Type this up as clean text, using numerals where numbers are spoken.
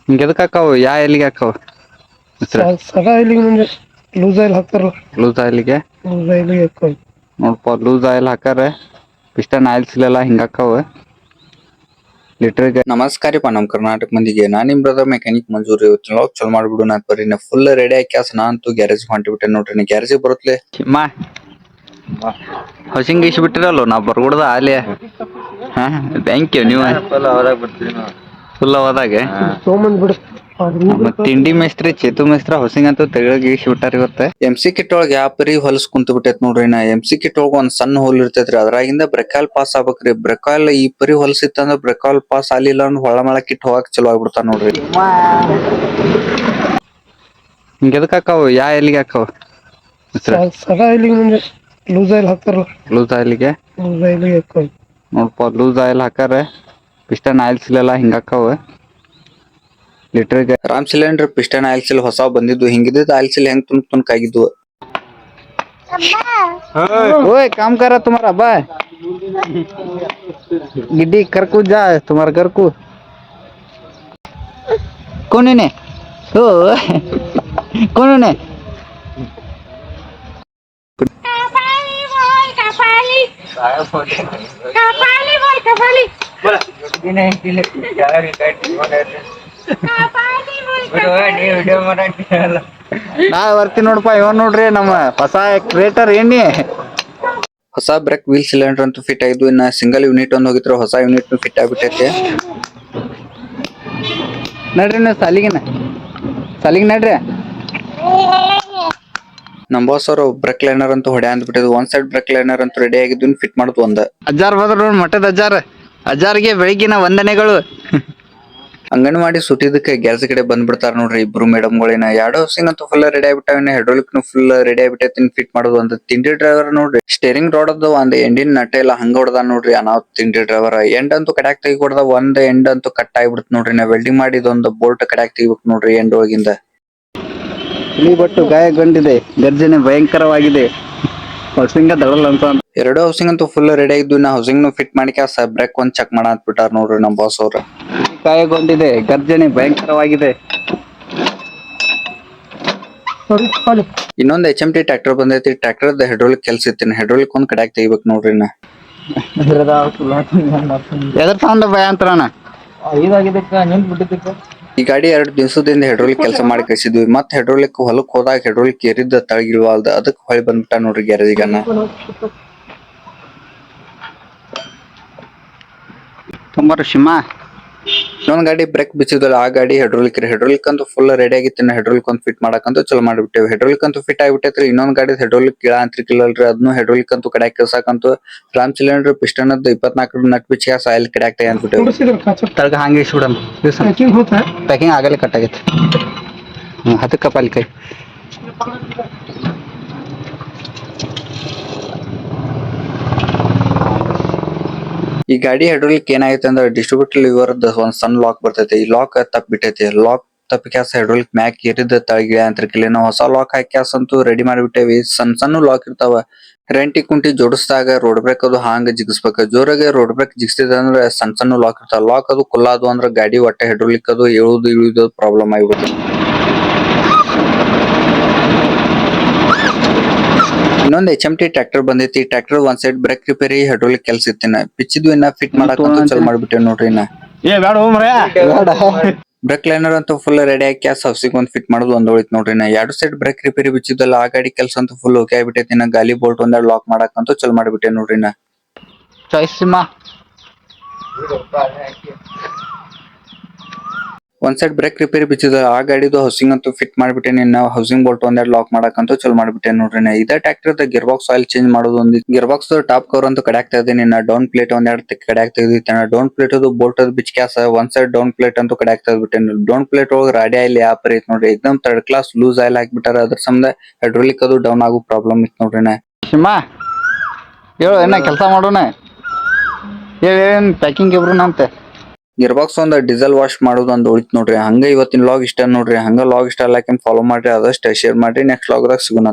ಹಿಂಗೆ ಎದಕ್ಕೆ ಹಾಕಾವು ಎಲ್ಲಿಗೆ ಹಾಕಾವು ಸದಾ ಇಲ್ಲಿಗೆ ಮುಂದೆ ಲೂಸ್ ಆಯಿಲ್ ಹಾಕ್ತಾರಲ್ಲ, ಲೂಸ್ ಆಯಿಲ್ಗೆ ಲೂಸ್ ಆಯಿಲ್ಗೆ ಹಾಕೋ. ನೋಡಪ್ಪ ಲೂಸ್ ಆಯಿಲ್ ಹಾಕಾರ ಪಿಸ್ಟನ್ ಆಯಿಲ್ಸ್ ಇಲ್ಲೆಲ್ಲ ಹಿಂಗೆ ಹಾಕಾವು ಲೀಟ್ರಿಗೆ. ನಮಸ್ಕಾರಪ್ಪ ನಮ್ಮ ಕರ್ನಾಟಕ ಮಂದಿಗೆ, ನಾನು ನಿಮ್ಮ ಬ್ರದರ್ ಮೆಕ್ಯಾನಿಕ್ ಮಂಜೂರಿ. ಇವತ್ತು ಲಾಗ್ ಚಲೋ ಮಾಡ್ಬಿಡು ನಾ ಬರ್ರಿ. ನಾ ಫುಲ್ ರೆಡಿ ಹಾಕ್ಯಾಸ ನಾ ಅಂತೂ ಗ್ಯಾರೇಜ್ ಹೊಂಟಿಬಿಟ್ಟೆ ನೋಡ್ರಿ. ಗ್ಯಾರೇಜಿಗೆ ಬರುತ್ತಲೆ ಮಾ ಹೌಸಿಂಗ್ ಇಸ್ ಬಿಟ್ಟಿರಲ್ಲ ನಾವು ಬರ್ಬಿಡ್ದ ಆಲೆ. ಹಾ ಥ್ಯಾಂಕ್ ಯು. ನೀವು ಫುಲ್ ಹೋದಾಗ ತೊಗೊಂಬಂದ್ ಬಿಡು. ತಿಂಡಿ ಮೇಸ್ತ್ರಿ ಚೇತು ಮೇಸ್ತ್ರ ಹೌಸಿಂಗ್ ಅಂತೂ ತೆಳಗಿ ಬಿಟ್ಟಾರ ಇವತ್ತ. MC ಕಿಟ್ ಒಳಗೆ ಯಾವ ಪರಿ ಹೊಲಸ್ ಕುಂತ ಬಿಟ್ಟೈತ್ ನೋಡ್ರಿ. ನಾ MC ಕಿಟ್ ಒಳಗ ಒಂದ್ ಸಣ್ಣ ಹೋಲ್ ಇರ್ತೈತ್ರಿ, ಅದ್ರಾಗಿಂದ ಬ್ರೆಕಾಲ್ ಪಾಸ್ ಆಗ್ಬೇಕ್ರಿ. ಬ್ರೆಕಾಲ್ ಈ ಪರಿ ಹೊಲಸಿತ್ತಂದ್ರ ಬ್ರೆಕಾಲ್ ಪಾಸ್ ಆಗ್ಲಿಲ್ಲ ಅಂದ್ರೆ ಹೊಳ ಮಳ ಕಿಟ್ ಹೋಗಕ್ ಚಲೋ ಆಗ್ಬಿಡ್ತಾರ ನೋಡ್ರಿ. ಹಿಂಗೆ ಎದಕ್ಕೆ ಹಾಕಾವು ಎಲ್ಲಿಗೆ ಹಾಕಾವು ಸದಾ ಇಲ್ಲಿಗೆ ಮುಂದೆ ಲೂಸ್ ಆಯಿಲ್ ಹಾಕ್ತಾರಲ್ಲ, ಲೂಸ್ ಆಯಿಲ್ಗೆ ಲೂಸ್ ಆಯಿಲ್ಗೆ ಹಾಕೋ. ನೋಡಪ್ಪ ಲೂಸ್ ಆಯಿಲ್ ಹಾಕಾರ ಪಿಸ್ಟನ್ ಆಯಿಲ್ಸ್ ಇಲ್ಲೆಲ್ಲ ಹಿಂಗೆ ಹಾಕಾವು ಲೀಟ್ರಿಗೆ. ರಾಮ್ ಸಿಲಿಂಡರ್ ಪಿಸ್ಟನ್ ಆಯಿಲ್ಸ್ ಇಲ್ಲಿ ಹೊಸ ಬಂದಿದ್ದು. ಹಿಂಗಿದ್ದ ಆಯಿಲ್ಸ್ ಇಲ್ಲಿ ಹೆಂಗ್ ತುಂಬ್ಕ ಆಗಿದ್ವು. ಓಯ್ काम कर रहा तुम्हारा अब्बा, गिड्डी कर को जा तुम्हारा घर को कौन है? ओ कौन है? ನಾ ಬರ್ತೀನಿ ನೋಡಪ್ಪ. ಇವನ್ ನೋಡ್ರಿ ನಮ್ಮ ಹೊಸ ಕ್ರಿಯೇಟರ್ ಎಣ್ಣಿ. ಹೊಸ ಬ್ರೇಕ್ ವೀಲ್ ಸಿಲಿಂಡರ್ ಅಂತೂ ಫಿಟ್ ಆಗಿದ್ವು. ಇನ್ನ ಸಿಂಗಲ್ ಯೂನಿಟ್ ಒಂದು ಹೋಗಿದ್ರೆ ಹೊಸ ಯೂನಿಟ್ ಫಿಟ್ ಆಗ್ಬಿಟ್ಟೈತೆ. ನಡ್ರಿ ನೀವು ಸಾಲಿಗೆ ನಡ್ರಿ. ನಮ್ಮ ಬಾಸ್ ಅವರು ಬ್ರೇಕ್ ಲೈನರ್ ಅಂತೂ ಹೊಡೆ ಅಂದ್ಬಿಟ್ಟಿದ್ವು. ಒಂದ್ ಸೈಡ್ ಬ್ರೇಕ್ ಲೈನರ್ ಅಂತೂ ರೆಡಿ ಆಗಿದ್ವು, ಫಿಟ್ ಮಾಡುದು ಒಂದ. ಅಜ್ಜಾರ್ ಬಂದ್ರು ನೋಡಿ, ಮಠದ ಅಜ್ಜಾರ್ಗೆ ಬೆಳಗಿನ ವಂದನೆಗಳು. ಅಂಗನವಾಡಿ ಸುಟ್ಟಿದಕ್ಕೆ ಗ್ಯಾರೇಜ್ ಕಡೆ ಬಂದ್ಬಿಡ್ತಾರ ನೋಡ್ರಿ ಇಬ್ರು ಮೇಡಮ್ಗಳಿನ. ಎರಡು ಹೌಸಿಂಗ್ ಅಂತೂ ಫುಲ್ ರೆಡಿ ಆಗ್ಬಿಟ್ಟಾವ. ಹೈಡ್ರೋಲಿಕ್ ಫುಲ್ ರೆಡಿ ಆಗ್ಬಿಟ್ಟೈತಿ, ಫಿಟ್ ಮಾಡೋದು ಅಂತ. ತಿಂಡಿ ಡ್ರೈವರ್ ನೋಡ್ರಿ ಸ್ಟೇರಿಂಗ್ ರೋಡ್ ಅದು ಒಂದ್ ಎಂಡಿನ ನಟ ಎಲ್ಲ ಹಂಗ ಹೊಡ್ದ ನೋಡ್ರಿ. ಅನಾವ್ ತಿಂಡಿ ಡ್ರೈವರ್ ಎಂಡ್ ಅಂತೂ ಕಡ್ಯಾಕ್ ತೆಗಿ ಕೊಡ್ದ, ಒಂದ್ ಎಂಡ್ ಅಂತೂ ಕಟ್ ಆಗ್ಬಿಡ್ತ ನೋಡ್ರಿ. ನಾ ವೆಲ್ಡಿಂಗ್ ಮಾಡಿದೊಂದು ಬೋಲ್ಟ್ ಕಡ್ಯಾಕ್ ತೆಗಿಬೇಕು ನೋಡ್ರಿ ಎಂಡ್ ಒಳಗಿಂದ. ಇಲಿ ಬಟ್ಟು ಗಾಯಗೊಂಡಿದೆ, ಗರ್ಜನೆ ಭಯಂಕರವಾಗಿದೆ. ಹೌಸಿಂಗ್ ದಳಲ್ ಅಂತ ಎರಡು ಹೌಸಿಂಗ್ ಅಂತೂ ಫುಲ್ ರೆಡಿ ಆಗಿದ್ವು. ನಾ ಹೌಸಿಂಗ್ ಫಿಟ್ ಮಾಡಿ ಬ್ರೇಕ್ ಒಂದ್ ಚೆಕ್ ಮಾಡ ಅಂತ್ಬಿಟ್ಟಾರ ನೋಡ್ರಿ ನಮ್ ಬಾಸ್ ಅವ್ರ. ಗಾಯಗೊಂಡಿದೆ, ಗರ್ಜನೆ ಭಯಂಕರವಾಗಿದೆ. ಇನ್ನೊಂದು HMT ಟ್ರ್ಯಾಕ್ಟರ್ ಬಂದೈತಿ. ಟ್ರ್ಯಾಕ್ಟರ್ ಹೈಡ್ರೋಲಿಕ್ ಕೆಲ್ಸ ಇತ್ತೀನಿ. ಹೈಡ್ರೋಲಿಕ್ ಒಂದ್ ಕಡ್ಯಾಕ್ ತೆಗಿಬೇಕು ನೋಡ್ರಿ ನಾ. ಎದ್ರ ಸೌಂಡ್ ಭಯ ಅಂತಾರಣ ಈ ಗಾಡಿ 2 ದಿವಸದಿಂದ ಹೈಡ್ರೋಲಿಕ್ ಕೆಲಸ ಮಾಡಿ ಕಳಿಸಿದ್ವಿ. ಮತ್ ಹೈಡ್ರೋಲಿಕ್ ಹೊಲಕ್ ಹೋದಾಗ ಹೈಡ್ರೋಲಿಕ್ ಏರಿದ್ದ ತಳಗಿಲ್ವಾಲ್ದ, ಅದಕ್ಕೆ ಹೊಳಿ ಬಂದ್ಬಿಟ್ಟ ನೋಡ್ರಿ ಗ್ಯಾರೇಜಿಗನ್ನ. ತುಂಬಾರು ಶಿಮಾ ಇನ್ನೊಂದ್ ಗಾಡಿ ಬ್ರೇಕ್ ಬಿಚ್ಚಿದಲ್ಲ, ಆ ಗಾಡಿ ಹೈಡ್ರೋಲಿಕ್ ಅಂತೂ ಫುಲ್ ರೆಡಿ ಆಗಿತ್ತು. ಹೈಡ್ರೋಲಿಕ್ ಒಂದ್ ಫಿಟ್ ಮಾಡಕಂತೂ ಚಲೋ ಮಾಡಿಬಿಟ್ಟೇವಿ. ಹೈಡ್ರೋಲಿಕ್ ಅಂತೂ ಫಿಟ್ ಆಗಿಬಿಟ್ಟೈತ್ರಿ. ಇನ್ನೊಂದ್ ಗಾಡಿ ಹೈಡ್ರೋಲಿಕ್ ಯಾಂತ್ರಿಕ ಇಲ್ಲಲ್ರಿ, ಅದನ್ನು ಹೈಡ್ರೋಲಿಕ್ ಅಂತೂ ಕಡ್ಯಾಕ್ ಕೆಲ್ಸಾಕಂತೂ ರಾಮ್ ಸಿಲಿಂಡರ್ ಪಿಸ್ಟನ್ 24 ನಟ್ ಬಿಚ್ಚಿ ಸಾಯಿಲ್ ಕಡ್ಯಾಕ್ ತೆಗಿ ಅಂದ್ಬಿಟ್ಟೇವಿ. ತಳಗ ಹಂಗೆ ಇಸ್ಬಿಡಮ್, ಪ್ಯಾಕಿಂಗ್ ಆಗಲೇ ಕಟ್ ಆಗೈತಿ. ಅದಕ್ಕ ಪಾಲಿಕೆ ಈ ಗಾಡಿ ಹೈಡ್ರೋಲಿಕ್ ಏನಾಗೈತೆ ಅಂದ್ರೆ ಡಿಸ್ಟ್ರಿಬ್ಯೂಟರ್ ಲಿವರ್ ಒಂದ್ ಸಣ್ಣ ಲಾಕ್ ಬರ್ತೈತಿ. ಈ ಲಾಕ್ ತಪ್ಪ ಬಿಟ್ಟೈತಿ. ಲಾಕ್ ತಪ್ಪಿಕ್ಯಾಸ ಹೈಡ್ರೋಲಿಕ್ ಮ್ಯಾಕ್ ಏರಿದ ತಳಗಿಳ ಅಂತ ನಾವು ಹೊಸ ಲಾಕ್ ಹಾಕ್ಯಾಸ ಅಂತೂ ರೆಡಿ ಮಾಡಿಬಿಟ್ಟೇವಿ. ಸಣ್ಣ ಲಾಕ್ ಇರ್ತಾವ. ರೆಂಟಿ ಕುಂಟಿ ಜೋಡಿಸಿದಾಗ ರೋಡ್ ಬ್ರೇಕ್ ಅದು ಹಾಂಗ ಜಿಗಿಸ್ಬೇಕು. ಜೋರಾಗೆ ರೋಡ್ ಬ್ರೇಕ್ ಜಿಗಿಸಿದ ಅಂದ್ರೆ ಸಣ್ಣ ಲಾಕ್ ಇರ್ತಾವ. ಲಾಕ್ ಅದು ಕುಲ್ಲಾದು ಅಂದ್ರೆ ಗಾಡಿ ಒಟ್ಟೆ ಹೈಡ್ರೋಲಿಕ್ ಅದು ಇಳಿದು ಪ್ರಾಬ್ಲಮ್ ಆಗಿಬಿಡುತ್ತೆ. ಇನ್ನೊಂದು HMT ಟ್ರ್ಯಾಕ್ಟರ್ ಬಂದೈತಿ. ಟ್ರ್ಯಾಕ್ಟರ್ ಒಂದ್ ಸೈಡ್ ಬ್ರೇಕ್ ರಿಪೇರಿ ಹೈಡ್ರೋಲಿಕ್ ಕೆಲ್ಸ ಇತ್ತಿನ ಬಿಚ್ಚಿದ್ವಿ. ಇನ್ನ ಫಿಟ್ ಮಾಡಕಂತೂ ಚಲೋ ಮಾಡ್ಬಿಟ್ಟೇವ್ ನೋಡ್ರಿ. ಇನ್ನ ಬ್ರೇಕ್ ಲೈನರ್ ಅಂತೂ ಫುಲ್ ರೆಡಿ ಹಾಕಿ ಹೌಸಿಂಗ್ ಒಂದ್ ಫಿಟ್ ಮಾಡೋದು ಒಂದ್ ಉಳಿತ್ ನೋಡ್ರಿ. ನಾ 2 ಸೈಡ್ ಬ್ರೇಕ್ ರಿಪೇರಿ ಬಿಚ್ಚಿದ್ದಲ್ಲ, ಆ ಗಾಡಿ ಕೆಲಸ ಅಂತೂ ಫುಲ್ ಓಕೆ ಆಗ್ಬಿಟ್ಟೈತಿ. ನಾ ಗಾಲಿ ಬೋಲ್ಟ್ ಒಂದೆರಡು ಲಾಕ್ ಮಾಡಕಂತೂ ಚಲೋ ಮಾಡ್ಬಿಟ್ಟೆ ನೋಡ್ರಿ. ನಾ ಒಂದ್ ಸೈಡ್ ಬ್ರೇಕ್ ರಿಪೇರಿ ಬಿಚ್ಚಿದ, ಆ ಗಾಡಿದು ಹೌಸಿಂಗ್ ಅಂತೂ ಫಿಟ್ ಮಾಡ್ಬಿಟ್ಟೇನಿ. ನಾವು ಹೌಸಿಂಗ್ ಬೋಲ್ಟ್ ಒಂದೆರಡು ಲಾಕ್ ಮಾಡಕಂತೂ ಚಲೋ ಮಾಡ್ಬಿಟ್ಟೆ ನೋಡ್ರಿ. ನಾ ಇದೇ tractor gear box oil change ಮಾಡೋದು ಒಂದು. ಗಿಯರ್ ಬಾಕ್ಸ್ ಟಾಪ್ ಕವರ್ ಅಂತೂ ಕಡ್ಯಾಕ್ ತೆಗ್ದೀನಿ. ನಾ ಡೌನ್ ಪ್ಲೇಟ್ ಒಂದೆರಡು ಕಡ್ಯಾಕ್ ತೆಗ್ದಿತ್ತೇನೆ. ಡೌನ್ ಪ್ಲೇಟ್ ಅದು ಬೋಲ್ಟ್ ಅದು ಬಿಚ್ಕ್ಯಾಸ ಒಂದ್ ಸೈಡ್ ಡೌನ್ ಪ್ಲೇಟ್ ಅಂತೂ ಕಡ್ಯಾಕ್ ತೆಗ್ದ್ಬಿಟ್ಟೇನಿ. ಡೌನ್ ಪ್ಲೇಟ್ ಒಳಗೆ ರಾಡಿ ಆಯಿಲ್ ಯಾವ ಪರಿ ಐತ್ ನೋಡ್ರಿ, ಎಕ್ದಮ್ 3rd ಕ್ಲಾಸ್ ಲೂಸ್ ಆಯಿಲ್ ಹಾಕ್ಬಿಟ್ಟಾರ. ಅದ್ರ ಸಂಬಂಧ ಹೈಡ್ರೋಲಿಕ್ ಅದು ಡೌನ್ ಆಗೋ ಪ್ರಾಬ್ಲಮ್ ಇತ್ತು ನೋಡ್ರಿ. ನಾ ಶಿಮಾ ಹೇಳು ಏನ ಕೆಲಸ ಮಾಡೋಣ, ಏನ್ ಪ್ಯಾಕಿಂಗ್ ಇಬ್ರು ನಂತೆ. ಗಿಯರ್ ಬಾಕ್ಸ್ ಒಂದ್ ಡೀಸೆಲ್ ವಾಶ್ ಮಾಡೋದು ಒಂದು ಉಳಿತ್ ನೋಡ್ರಿ. ಹಂಗ ಇವತ್ತಿನ ಲಾಗ್ ಇಷ್ಟ ನೋಡ್ರಿ. ಹಂಗ ಲಾಗ್ ಇಷ್ಟ ಲೈಕ್ ಅಂಡ್ ಫಾಲೋ ಮಾಡ್ರಿ, ಆದಷ್ಟು ಶೇರ್ ಮಾಡ್ರಿ. ನೆಕ್ಸ್ಟ್ ಲಾಗ್ ದಾಗ ಸಿಗೋಣ.